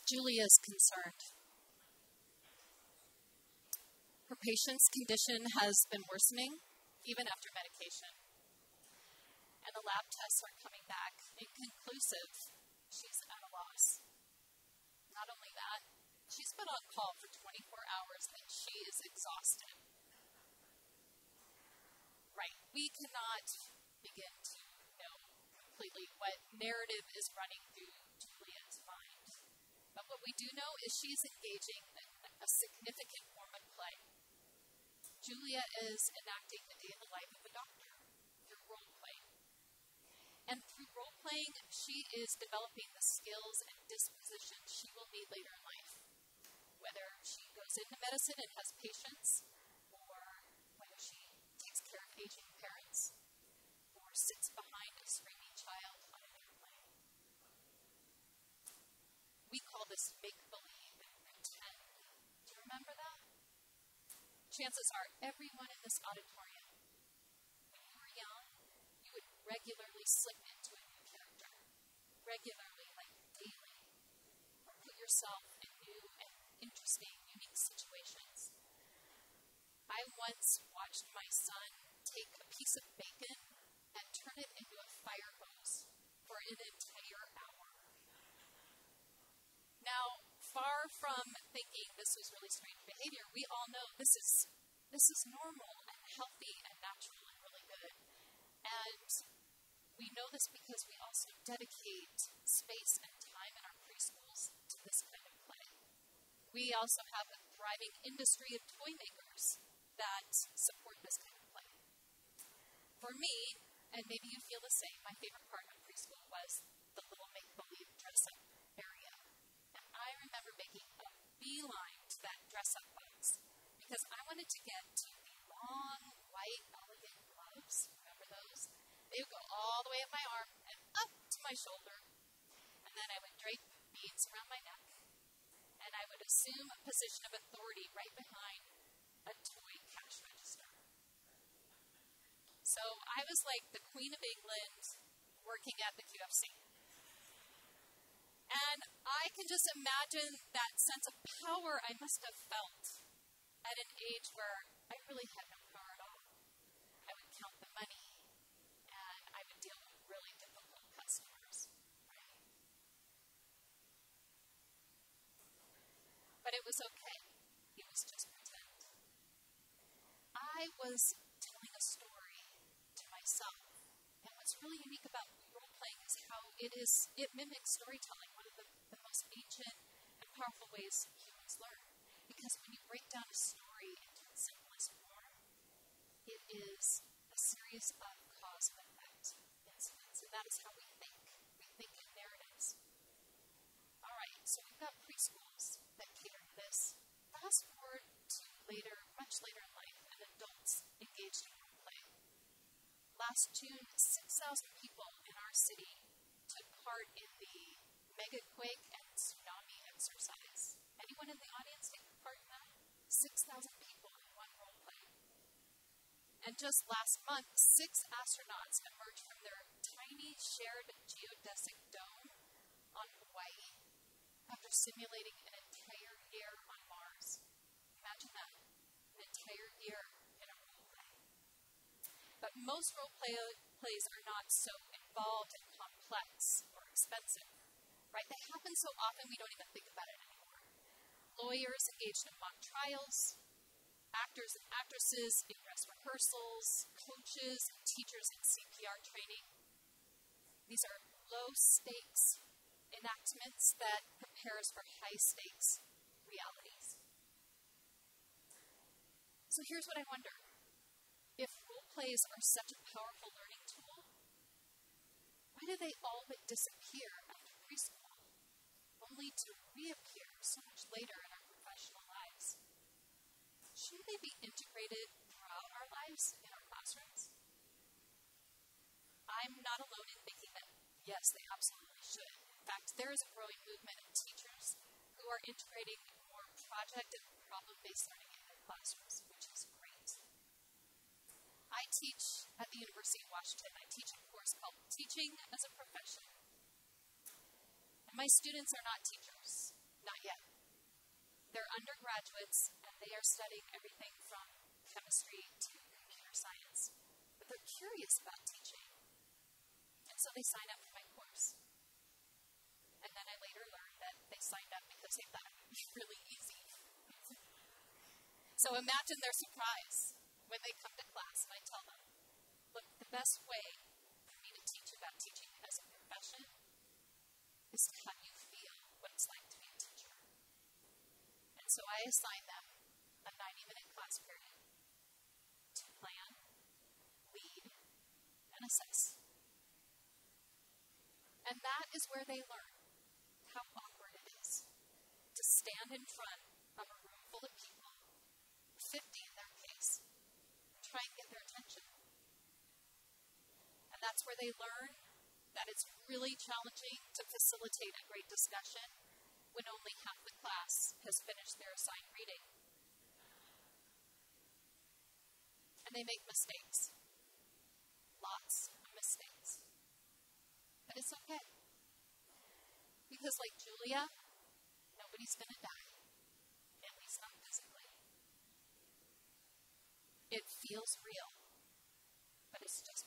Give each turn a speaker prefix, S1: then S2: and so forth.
S1: Julia is concerned. Her patient's condition has been worsening, even after medication. And the lab tests are coming back inconclusive. She's at a loss. Not only that, she's been on call for 24 hours and she is exhausted. Right, we cannot begin to know completely what narrative is running through Julia's mind. But what we do know is she's engaging in a significant form of play. Julia is enacting the day in the life of a doctor through role play. And through role playing, she is developing the skills and dispositions she will need later in life. Whether she goes into medicine and has patients, or whether she takes care of aging parents, or sits behind a screaming child on an airplane. We call this make-believe and pretend. Do you remember that? Chances are everyone in this auditorium, when you were young, you would regularly slip into a new character. Regularly, like daily. Or put yourself in new and interesting, unique situations. I once watched my son take a piece of bacon and turn it into a fire hose for an entire hour. Now, far from thinking this was really strange behavior, we all know this is normal and healthy and natural and really good. And we know this because we also dedicate space and time in our preschools to this kind of play. We also have a thriving industry of toy makers that support this kind of play. For me, and maybe you feel the same, my favorite part of preschool was the little make-believe dress-up area. And I remember making a beeline to that dress-up box because I wanted to get to the long, white, elegant gloves. Remember those? They would go all the way up my arm and up to my shoulder. And then I would drape beads around my neck. And I would assume a position of authority right behind a toy cash register. So I was like the Queen of England working at the QFC. And I can just imagine that sense of power I must have felt at an age where I really had no power at all. I would count the money, and I would deal with really difficult customers, right? But it was okay. It was just pretend. I was telling a story to myself. And what's really unique about role-playing is how it mimics storytelling, one of the most ancient and powerful ways humans learn. Because when you break down a story into its simplest form, it is a series of cause and effect incidents. And that is how we think. We think in narratives. All right, so we've got preschools that cater to this. Fast forward to later, much later in life, and adults engaged in role play. Last June, 6,000 people in our city took part in the mega quake and tsunami exercise. Anyone in the audience take part in that? 6,000 people in one role play. And just last month, 6 astronauts emerged from their tiny shared geodesic dome on Hawaii after simulating an entire year on Mars. Imagine that, an entire year in a role play. But most role plays are not so involved and complex or expensive, right? They happen so often we don't even think about it anymore. Lawyers engaged in mock trials, actors and actresses in dress rehearsals, coaches and teachers in CPR training. These are low-stakes enactments that prepare us for high-stakes realities. So here's what I wonder. If role plays are such a powerful learning tool, why do they all but disappear after preschool, only to reappear so much later in our professional lives? Shouldn't they be integrated throughout our lives in our classrooms? I'm not alone in thinking that, yes, they absolutely should. In fact, there is a growing movement of teachers who are integrating more project and problem-based learning in their classrooms, which is great. I teach at the University of Washington. I teach a course called Teaching as a Profession. And my students are not teachers. Not yet. They're undergraduates, and they are studying everything from chemistry to computer science. But they're curious about teaching. And so they sign up for my course. And then I later learned that they signed up because they thought it would be really easy. So imagine their surprise when they come to class and I tell them, look, the best way for me to teach about teaching as a profession is to have you feel what it's like to be a teacher. And so I assign them a 90-minute class period to plan, lead, and assess. And that is where they learn how awkward it is to stand in front of a room full of people, 50 in their case, try and get their attention. And that's where they learn that it's really challenging to facilitate a great discussion when only half the class has finished their assigned reading. And they make mistakes. Lots of mistakes. But it's okay. Because like Julia, nobody's going to die. At least not physically. It feels real. But it's just